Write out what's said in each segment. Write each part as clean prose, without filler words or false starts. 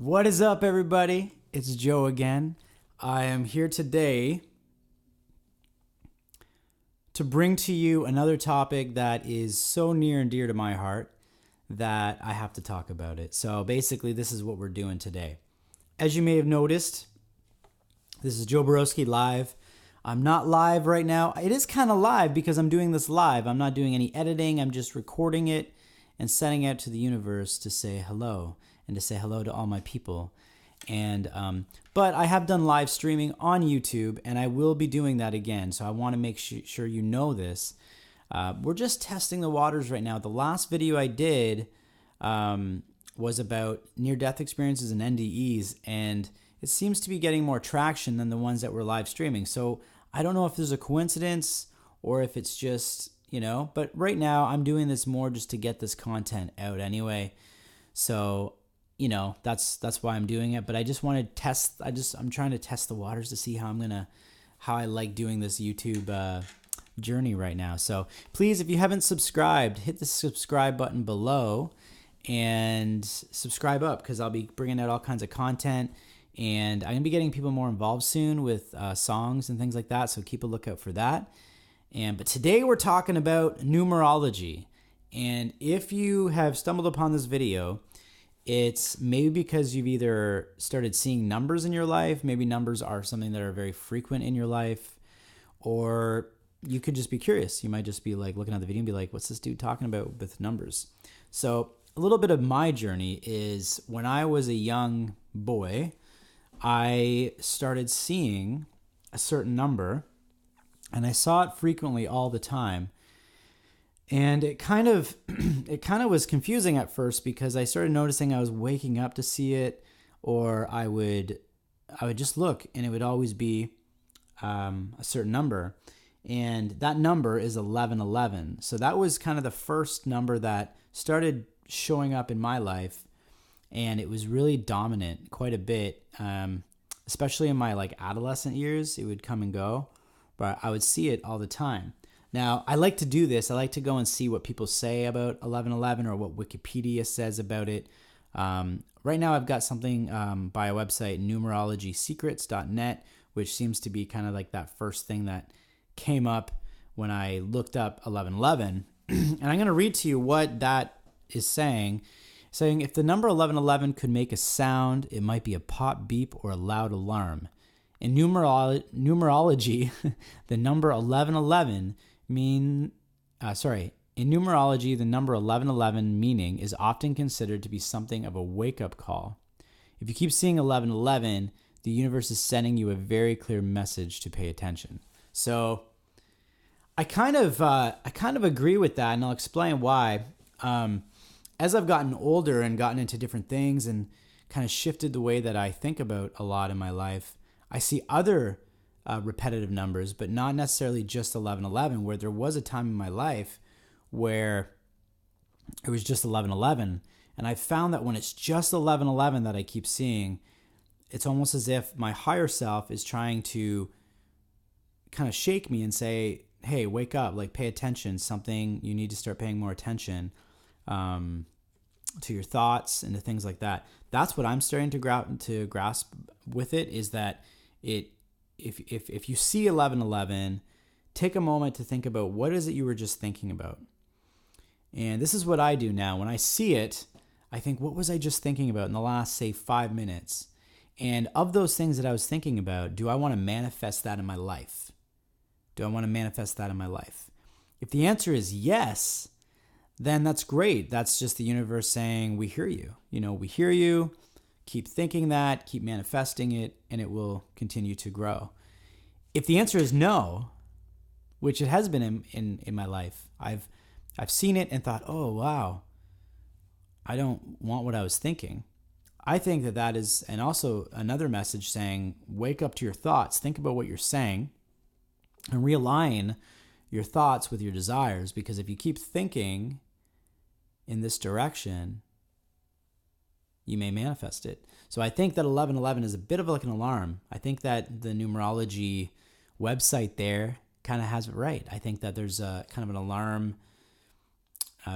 What is up, everybody? It's Joe again. I am here today to bring to you another topic that is so near and dear to my heart that I have to talk about it. So basically, this is what we're doing today. As you may have noticed, this is Joe Borowsky live. I'm not live right now. It is kind of live because I'm doing this live. I'm not doing any editing. I'm just recording it and sending it to the universe to say hello and to say hello to all my people. And but I have done live streaming on YouTube, and I will be doing that again. So I want to make sure you know this. We're just testing the waters right now. The last video I did was about near-death experiences and NDEs, and it seems to be getting more traction than the ones that were live streaming. So I don't know if there's a coincidence or if it's just, but right now I'm doing this more just to get this content out anyway. So, that's why I'm doing it. But I just want to test, I'm trying to test the waters to see how I like doing this YouTube journey right now. So please, if you haven't subscribed, hit the subscribe button below and subscribe up, because I'll be bringing out all kinds of content. And I'm going to be getting people more involved soon with songs and things like that, so keep a lookout for that. But today we're talking about numerology. And if you have stumbled upon this video, it's maybe because you've either started seeing numbers in your life, maybe numbers are something that are very frequent in your life, or you could just be curious. You might just be like looking at the video and be like, what's this dude talking about with numbers? So a little bit of my journey is when I was a young boy, I started seeing a certain number, and I saw it frequently all the time. And it kind of was confusing at first, because I started noticing I was waking up to see it, or I would just look and it would always be a certain number. And that number is 1111. So that was kind of the first number that started showing up in my life. And it was really dominant quite a bit, especially in my adolescent years. It would come and go, but I would see it all the time. Now, I like to do this. I like to go and see what people say about 1111 or what Wikipedia says about it. Right now, I've got something by a website, numerologysecrets.net, which seems to be kind of like that first thing that came up when I looked up 1111. And I'm going to read to you what that is saying if the number 1111 could make a sound, it might be a pop beep or a loud alarm. In numerology, the number 1111 in numerology, the number 1111 meaning is often considered to be something of a wake-up call. If you keep seeing 1111, the universe is sending you a very clear message to pay attention. So I kind of agree with that, and I'll explain why. As I've gotten older and gotten into different things and kind of shifted the way that I think about a lot in my life, I see other repetitive numbers, but not necessarily just 1111, where there was a time in my life where it was just 1111. And I found that when it's just 1111 that I keep seeing, it's almost as if my higher self is trying to kind of shake me and say, hey, wake up, pay attention, something, you need to start paying more attention to your thoughts and to things like that. That's what I'm starting to grasp with it, is that if you see 1111, take a moment to think about what is it you were just thinking about. And this is what I do now. When I see it, I think, what was I just thinking about in the last, say, 5 minutes? And of those things that I was thinking about, do I want to manifest that in my life? Do I want to manifest that in my life? If the answer is yes, then that's great. That's just the universe saying, we hear you. We hear you. Keep thinking that, keep manifesting it, and it will continue to grow. If the answer is no, which it has been in my life, I've seen it and thought, oh, wow, I don't want what I was thinking. I think that is, and also another message saying, wake up to your thoughts, think about what you're saying, and realign your thoughts with your desires, because if you keep thinking in this direction, you may manifest it. So I think that 1111 is a bit of an alarm. I think that the numerology website there kind of has it right. I think that there's a kind of an alarm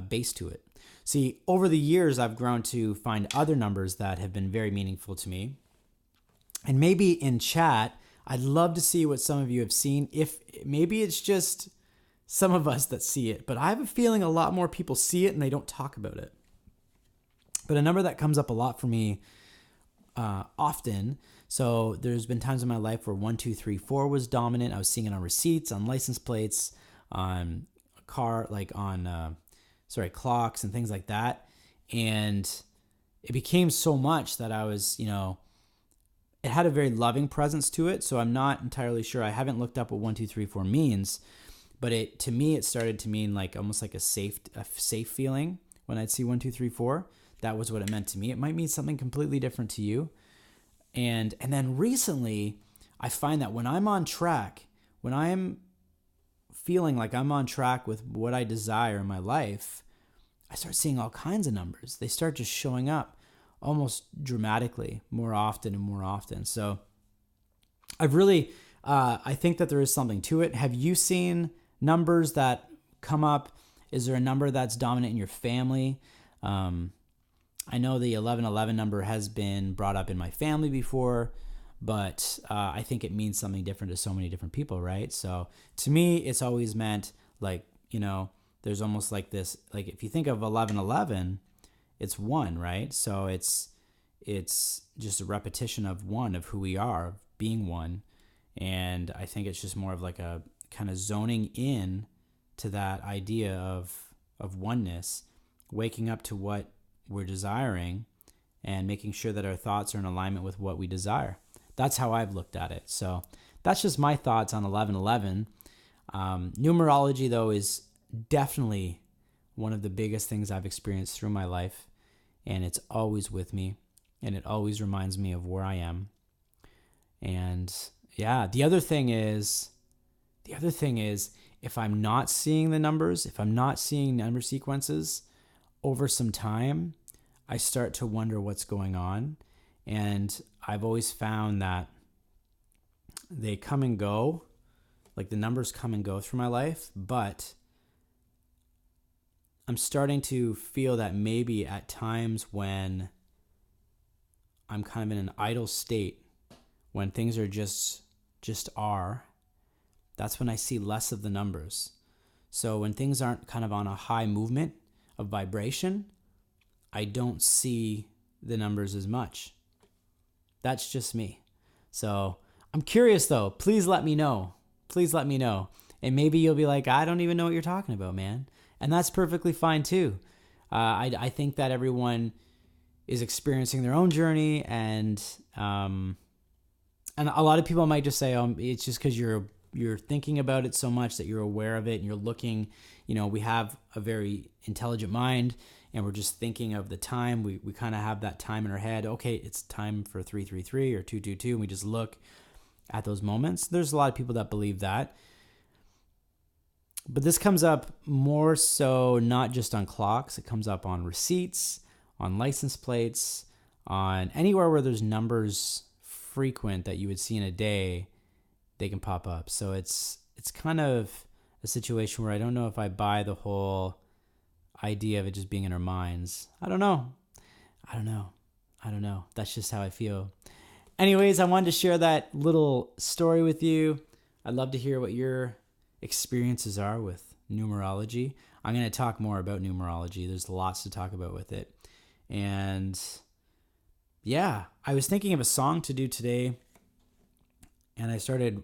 base to it. See, over the years, I've grown to find other numbers that have been very meaningful to me. And maybe in chat, I'd love to see what some of you have seen. If maybe it's just some of us that see it, but I have a feeling a lot more people see it and they don't talk about it. But a number that comes up a lot for me often. So there's been times in my life where 1, 2, 3, 4 was dominant. I was seeing it on receipts, on license plates, on car, like on clocks and things like that. And it became so much that I was, it had a very loving presence to it. So I'm not entirely sure. I haven't looked up what 1, 2, 3, 4 means, but to me, it started to mean like almost like a safe feeling when I'd see 1, 2, 3, 4. That was what it meant to me. It might mean something completely different to you. And then recently, I find that when I'm on track, when I'm feeling like I'm on track with what I desire in my life, I start seeing all kinds of numbers. They start just showing up almost dramatically more often and more often. So I've really, I think that there is something to it. Have you seen numbers that come up? Is there a number that's dominant in your family? I know the 1111 number has been brought up in my family before, but I think it means something different to so many different people, right? So to me, it's always meant like, there's almost like this, like if you think of 1111, it's 1, right? So it's just a repetition of 1, of who we are, of being 1. And I think it's just more of like a kind of zoning in to that idea of oneness, waking up to what we're desiring and making sure that our thoughts are in alignment with what we desire. That's how I've looked at it. So that's just my thoughts on 1111. Numerology, though, is definitely one of the biggest things I've experienced through my life, and it's always with me, and it always reminds me of where I am. And yeah, the other thing is if I'm not seeing the numbers, if I'm not seeing number sequences, over some time, I start to wonder what's going on. And I've always found that they come and go, like the numbers come and go through my life, but I'm starting to feel that maybe at times when I'm kind of in an idle state, when things are just are, that's when I see less of the numbers. So when things aren't kind of on a high movement of vibration, I don't see the numbers as much. That's just me. So I'm curious though. Please let me know. And maybe you'll be like, I don't even know what you're talking about, man. And that's perfectly fine too. I think that everyone is experiencing their own journey, and a lot of people might just say, it's just because you're thinking about it so much that you're aware of it and you're looking. We have a very intelligent mind, and we're just thinking of the time. We kind of have that time in our head. Okay, it's time for 333 or 222, and we just look at those moments. There's a lot of people that believe that. But this comes up more so not just on clocks. It comes up on receipts, on license plates, on anywhere where there's numbers frequent that you would see in a day, they can pop up. So it's kind of a situation where I don't know if I buy the whole idea of it just being in our minds. I don't know. That's just how I feel. Anyways, I wanted to share that little story with you. I'd love to hear what your experiences are with numerology. I'm going to talk more about numerology. There's lots to talk about with it. And yeah, I was thinking of a song to do today, and I started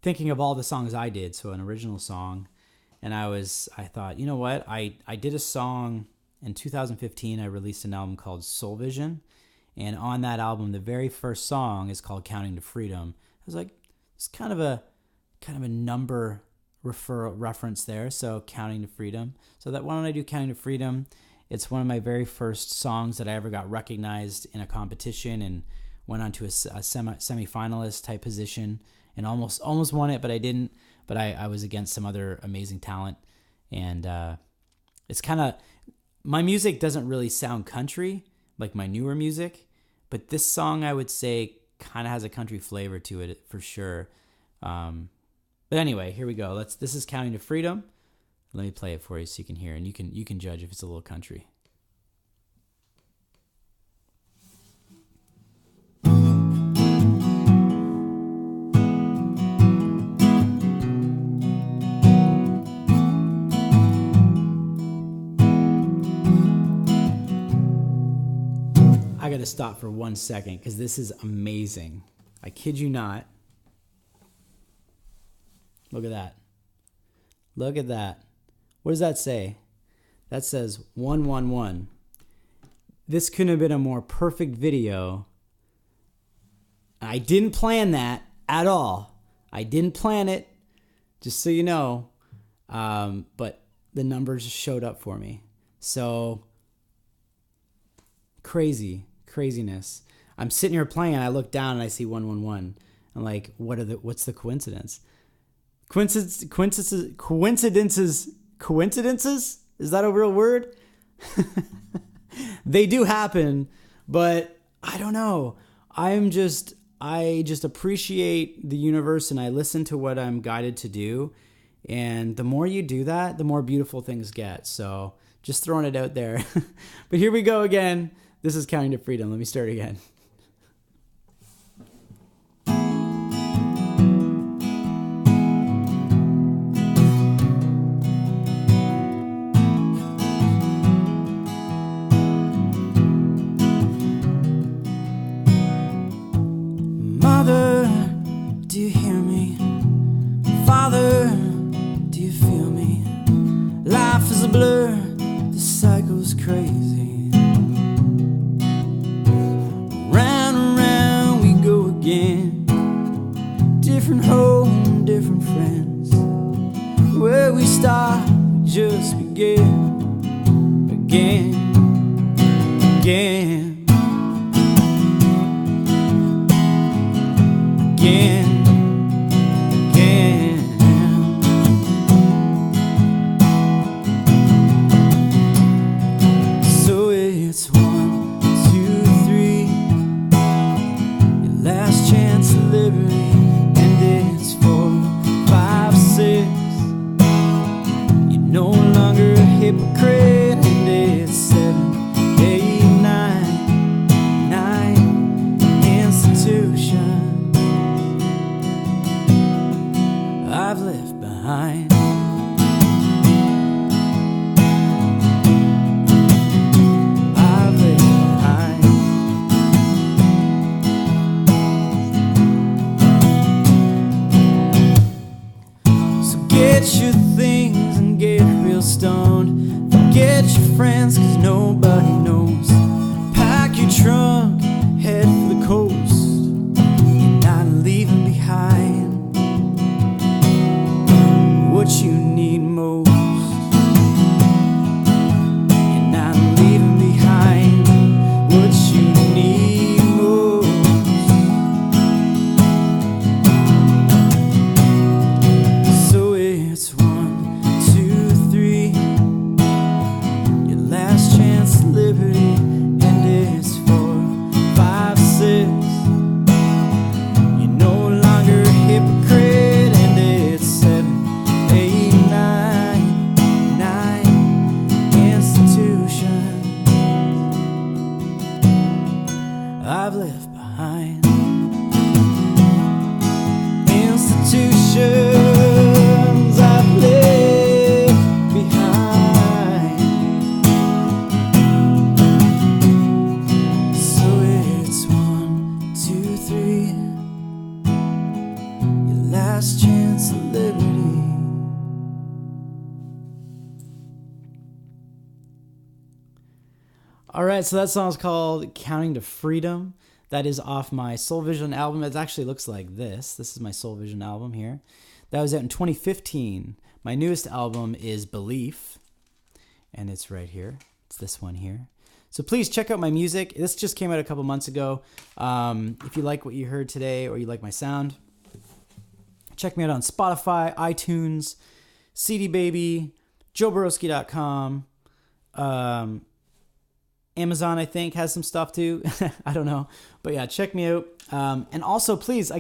thinking of all the songs I did. So an original song. And I thought, you know what? I did a song in 2015. I released an album called Soul Vision. And on that album, the very first song is called Counting to Freedom. I was like, it's kind of a number reference there. So Counting to Freedom. So why don't I do Counting to Freedom? It's one of my very first songs that I ever got recognized in a competition and went on to a semi-finalist type position and almost won it, but I didn't. But I was against some other amazing talent. And it's kind of, my music doesn't really sound country like my newer music, but this song I would say kind of has a country flavor to it for sure. But anyway, here we go. This is Counting to Freedom. Let me play it for you so you can hear, and you can judge if it's a little country. I got to stop for 1 second because this is amazing. I kid you not. Look at that. Look at that. What does that say? That says 111. This couldn't have been a more perfect video. I didn't plan that at all. I didn't plan it, just so you know. But the numbers showed up for me. So craziness. I'm sitting here playing, and I look down and I see 111. I'm like, what's the coincidence? Coincidences? Is that a real word? They do happen, but I don't know. I just appreciate the universe, and I listen to what I'm guided to do. And the more you do that, the more beautiful things get. So just throwing it out there. But here we go again. This is Counting to Freedom. Let me start again. Mother, do you hear me? Father, do you feel me? Life is a blur, the cycle's crazy. Again, different home, different friends. Where we start, we just begin again. So it's 1, 2, 3. Last chance of liberty, and it's 4, 5, 6. You're no longer a hypocrite, and it's 7, 8, 9 institutions I've left behind. Get your things and get real stoned. Forget your friends, cause nobody knows. Pack your trunk, head for the coast. You're not leaving behind what you need most. You're not leaving behind what you need most. It's 1, 2, 3. Your last chance of liberty, and it's 4, 5, 6. You're no longer a hypocrite, and it's 7, 8, 9 institutions I've left behind. Institutions chance of liberty. All right, so that song's called Counting to Freedom. That is off my Soul Vision album. It actually looks like this. This is my Soul Vision album here. That was out in 2015. My newest album is Belief, and it's right here. It's this one here. So please check out my music. This just came out a couple months ago. If you like what you heard today or you like my sound, check me out on Spotify, iTunes, CD Baby, joeborowsky.com. Amazon, I think, has some stuff too. I don't know. But yeah, check me out. And also, please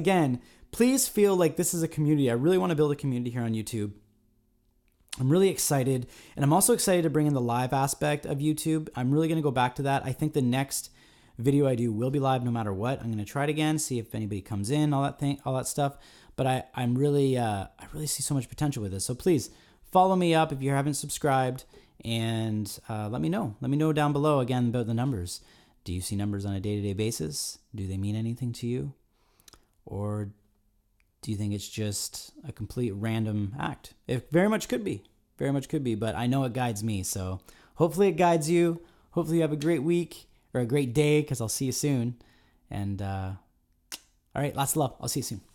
feel like this is a community. I really want to build a community here on YouTube. I'm really excited. And I'm also excited to bring in the live aspect of YouTube. I'm really going to go back to that. I think the next video I do will be live no matter what. I'm going to try it again, see if anybody comes in, all that stuff. But I really see so much potential with this. So please follow me up if you haven't subscribed, and let me know. Let me know down below again about the numbers. Do you see numbers on a day-to-day basis? Do they mean anything to you? Or do you think it's just a complete random act? It very much could be. Very much could be, but I know it guides me. So hopefully it guides you. Hopefully you have a great week or a great day, because I'll see you soon. And all right, lots of love. I'll see you soon.